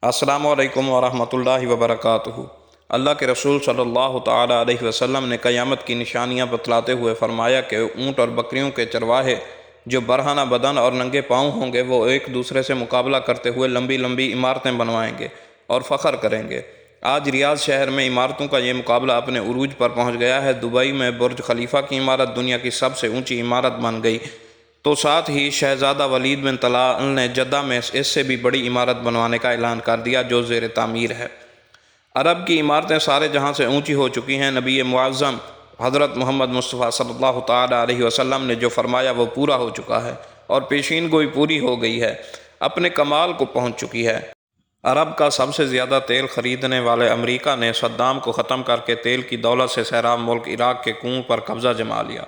السلام علیکم ورحمۃ اللہ وبرکاتہ۔ اللہ کے رسول صلی اللہ تعالیٰ علیہ وسلم نے قیامت کی نشانیاں بتلاتے ہوئے فرمایا کہ اونٹ اور بکریوں کے چرواہے جو برہنہ بدن اور ننگے پاؤں ہوں گے وہ ایک دوسرے سے مقابلہ کرتے ہوئے لمبی لمبی عمارتیں بنوائیں گے اور فخر کریں گے۔ آج ریاض شہر میں عمارتوں کا یہ مقابلہ اپنے عروج پر پہنچ گیا ہے۔ دبئی میں برج خلیفہ کی عمارت دنیا کی سب سے اونچی عمارت بن گئی، تو ساتھ ہی شہزادہ ولید بن طلال نے جدہ میں اس سے بھی بڑی عمارت بنوانے کا اعلان کر دیا جو زیر تعمیر ہے۔ عرب کی عمارتیں سارے جہاں سے اونچی ہو چکی ہیں۔ نبی معظم حضرت محمد مصطفیٰ صلی اللہ تعالیٰ علیہ وسلم نے جو فرمایا وہ پورا ہو چکا ہے اور پیشین گوئی پوری ہو گئی ہے، اپنے کمال کو پہنچ چکی ہے۔ عرب کا سب سے زیادہ تیل خریدنے والے امریکہ نے صدام کو ختم کر کے تیل کی دولت سے سیراب ملک عراق کے کنووں پر قبضہ جما لیا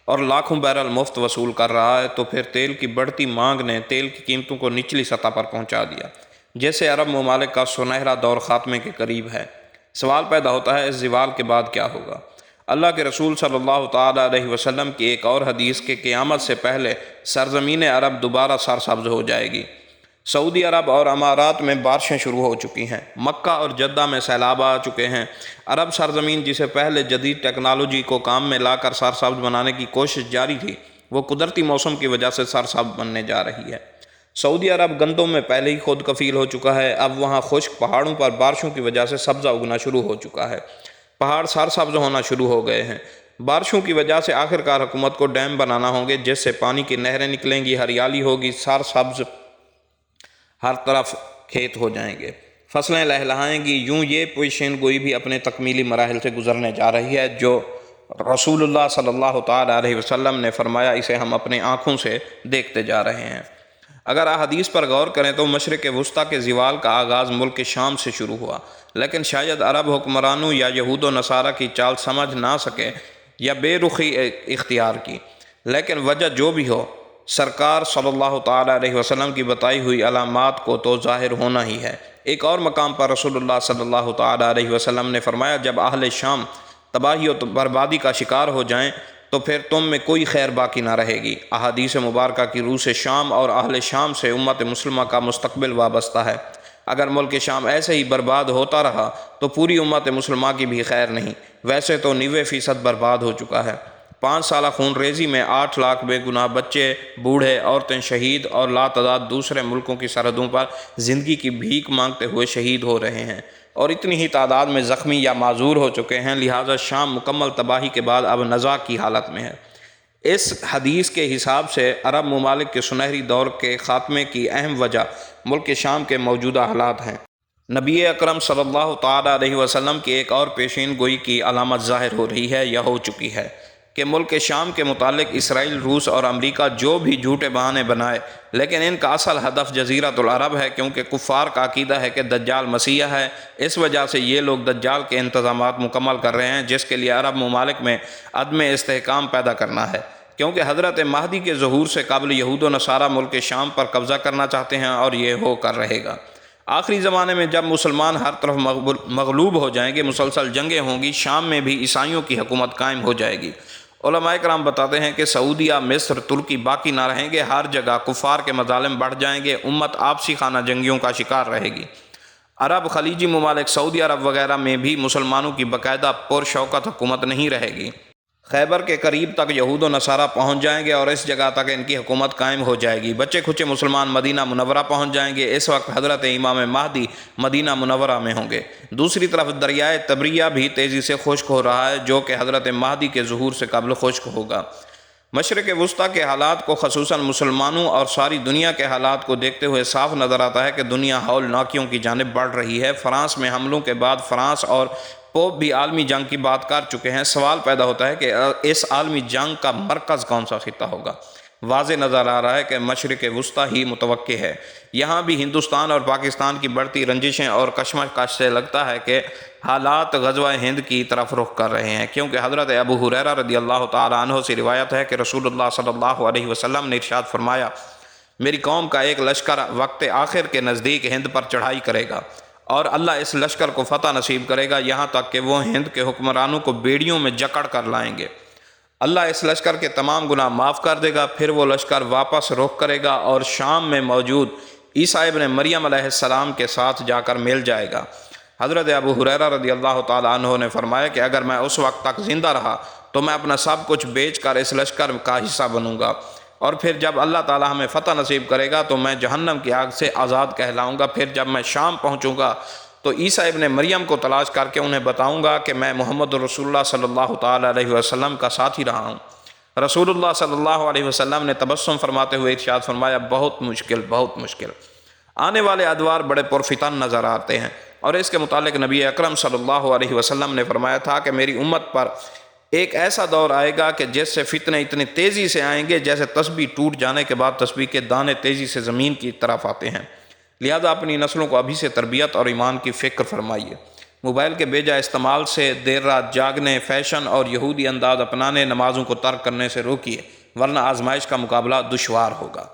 اور لاکھوں بیرل مفت وصول کر رہا ہے، تو پھر تیل کی بڑھتی مانگ نے تیل کی قیمتوں کو نچلی سطح پر پہنچا دیا، جیسے عرب ممالک کا سنہرا دور خاتمے کے قریب ہے۔ سوال پیدا ہوتا ہے اس زوال کے بعد کیا ہوگا؟ اللہ کے رسول صلی اللہ تعالیٰ علیہ وسلم کی ایک اور حدیث کہ قیامت سے پہلے سرزمین عرب دوبارہ سرسبز ہو جائے گی۔ سعودی عرب اور امارات میں بارشیں شروع ہو چکی ہیں، مکہ اور جدہ میں سیلاب آ چکے ہیں۔ عرب سرزمین جسے پہلے جدید ٹیکنالوجی کو کام میں لا کر سرسبز بنانے کی کوشش جاری تھی، وہ قدرتی موسم کی وجہ سے سرسبز بننے جا رہی ہے۔ سعودی عرب گندم میں پہلے ہی خود کفیل ہو چکا ہے، اب وہاں خشک پہاڑوں پر بارشوں کی وجہ سے سبزہ اگنا شروع ہو چکا ہے، پہاڑ سرسبز ہونا شروع ہو گئے ہیں۔ بارشوں کی وجہ سے آخرکار حکومت کو ڈیم بنانا ہوں گے جس سے پانی کی نہریں نکلیں گی، ہریالی ہوگی، سرسبز ہر طرف کھیت ہو جائیں گے، فصلیں لہلہائیں گی۔ یوں یہ پیشین گوئی بھی اپنے تکمیلی مراحل سے گزرنے جا رہی ہے جو رسول اللہ صلی اللہ تعالیٰ علیہ وسلم نے فرمایا، اسے ہم اپنے آنکھوں سے دیکھتے جا رہے ہیں۔ اگر احادیث پر غور کریں تو مشرق وسطیٰ کے زوال کا آغاز ملک شام سے شروع ہوا، لیکن شاید عرب حکمرانوں یا یہود و نصارہ کی چال سمجھ نہ سکے یا بے رخی اختیار کی، لیکن وجہ جو بھی ہو، سرکار صلی اللہ تعالیٰ علیہ وسلم کی بتائی ہوئی علامات کو تو ظاہر ہونا ہی ہے۔ ایک اور مقام پر رسول اللہ صلی اللہ تعالیٰ علیہ وسلم نے فرمایا، جب اہل شام تباہی و بربادی کا شکار ہو جائیں تو پھر تم میں کوئی خیر باقی نہ رہے گی۔ احادیث مبارکہ کی روح سے شام اور اہل شام سے امت مسلمہ کا مستقبل وابستہ ہے۔ اگر ملک شام ایسے ہی برباد ہوتا رہا تو پوری امت مسلمہ کی بھی خیر نہیں۔ ویسے تو 90% برباد ہو چکا ہے۔ 5 سالہ خون ریزی میں 8 لاکھ بے گناہ بچے، بوڑھے، عورتیں شہید اور لاتعداد دوسرے ملکوں کی سرحدوں پر زندگی کی بھیک مانگتے ہوئے شہید ہو رہے ہیں، اور اتنی ہی تعداد میں زخمی یا معذور ہو چکے ہیں۔ لہٰذا شام مکمل تباہی کے بعد اب نزاع کی حالت میں ہے۔ اس حدیث کے حساب سے عرب ممالک کے سنہری دور کے خاتمے کی اہم وجہ ملک شام کے موجودہ حالات ہیں۔ نبی اکرم صلی اللہ تعالیٰ علیہ وسلم کی ایک اور پیشین گوئی کی علامت ظاہر ہو رہی ہے یا ہو چکی ہے کہ ملک شام کے متعلق اسرائیل، روس اور امریکہ جو بھی جھوٹے بہانے بنائے، لیکن ان کا اصل ہدف جزیرۃ العرب ہے، کیونکہ کفار کا عقیدہ ہے کہ دجال مسیح ہے۔ اس وجہ سے یہ لوگ دجال کے انتظامات مکمل کر رہے ہیں، جس کے لیے عرب ممالک میں عدم استحکام پیدا کرنا ہے، کیونکہ حضرت مہدی کے ظہور سے قبل یہود و نصارہ ملک شام پر قبضہ کرنا چاہتے ہیں، اور یہ ہو کر رہے گا۔ آخری زمانے میں جب مسلمان ہر طرف مغلوب ہو جائیں گے، مسلسل جنگیں ہوں گی، شام میں بھی عیسائیوں کی حکومت قائم ہو جائے گی۔ علماء کرام بتاتے ہیں کہ سعودیہ، مصر، ترکی باقی نہ رہیں گے، ہر جگہ کفار کے مظالم بڑھ جائیں گے، امت آپسی خانہ جنگیوں کا شکار رہے گی۔ عرب، خلیجی ممالک، سعودی عرب وغیرہ میں بھی مسلمانوں کی باقاعدہ پرشوکت حکومت نہیں رہے گی۔ خیبر کے قریب تک یہود و نصارہ پہنچ جائیں گے اور اس جگہ تک ان کی حکومت قائم ہو جائے گی۔ بچے کھچے مسلمان مدینہ منورہ پہنچ جائیں گے۔ اس وقت حضرت امام مہدی مدینہ منورہ میں ہوں گے۔ دوسری طرف دریائے تبریہ بھی تیزی سے خشک ہو رہا ہے، جو کہ حضرت مہدی کے ظہور سے قبل خشک ہوگا۔ مشرق وسطیٰ کے حالات کو، خصوصاً مسلمانوں اور ساری دنیا کے حالات کو دیکھتے ہوئے صاف نظر آتا ہے کہ دنیا ہولناکیوں کی جانب بڑھ رہی ہے۔ فرانس میں حملوں کے بعد فرانس اور پوپ بھی عالمی جنگ کی بات کر چکے ہیں۔ سوال پیدا ہوتا ہے کہ اس عالمی جنگ کا مرکز کون سا خطہ ہوگا؟ واضح نظر آ رہا ہے کہ مشرق وسطیٰ ہی متوقع ہے۔ یہاں بھی ہندوستان اور پاکستان کی بڑھتی رنجشیں اور کشمکش سے لگتا ہے کہ حالات غزوہ ہند کی طرف رخ کر رہے ہیں، کیونکہ حضرت ابو ہریرہ رضی اللہ تعالیٰ عنہ سے روایت ہے کہ رسول اللہ صلی اللہ علیہ وسلم نے ارشاد فرمایا، میری قوم کا ایک لشکر وقت آخر کے نزدیک ہند پر چڑھائی کرے گا، اور اللہ اس لشکر کو فتح نصیب کرے گا، یہاں تک کہ وہ ہند کے حکمرانوں کو بیڑیوں میں جکڑ کر لائیں گے۔ اللہ اس لشکر کے تمام گناہ معاف کر دے گا، پھر وہ لشکر واپس رخ کرے گا اور شام میں موجود عیسیٰ ابن مریم علیہ السلام کے ساتھ جا کر مل جائے گا۔ حضرت ابو ہریرہ رضی اللہ تعالیٰ عنہ نے فرمایا کہ اگر میں اس وقت تک زندہ رہا تو میں اپنا سب کچھ بیچ کر اس لشکر کا حصہ بنوں گا، اور پھر جب اللہ تعالیٰ ہمیں فتح نصیب کرے گا تو میں جہنم کی آگ سے آزاد کہلاؤں گا۔ پھر جب میں شام پہنچوں گا تو عیسیٰ ابن مریم کو تلاش کر کے انہیں بتاؤں گا کہ میں محمد رسول اللہ صلی اللہ تعالیٰ علیہ وسلم کا ساتھی رہا ہوں۔ رسول اللہ صلی اللہ علیہ وسلم نے تبسم فرماتے ہوئے ارشاد فرمایا، بہت مشکل، بہت مشکل۔ آنے والے ادوار بڑے پرفتن نظر آتے ہیں، اور اس کے متعلق نبی اکرم صلی اللہ علیہ وسلم نے فرمایا تھا کہ میری امت پر ایک ایسا دور آئے گا کہ جس سے فتنے اتنی تیزی سے آئیں گے جیسے تسبیح ٹوٹ جانے کے بعد تسبیح کے دانے تیزی سے زمین کی طرف آتے ہیں۔ لہذا اپنی نسلوں کو ابھی سے تربیت اور ایمان کی فکر فرمائیے۔ موبائل کے بے جا استعمال سے دیر رات جاگنے، فیشن اور یہودی انداز اپنانے، نمازوں کو ترک کرنے سے روکیے، ورنہ آزمائش کا مقابلہ دشوار ہوگا۔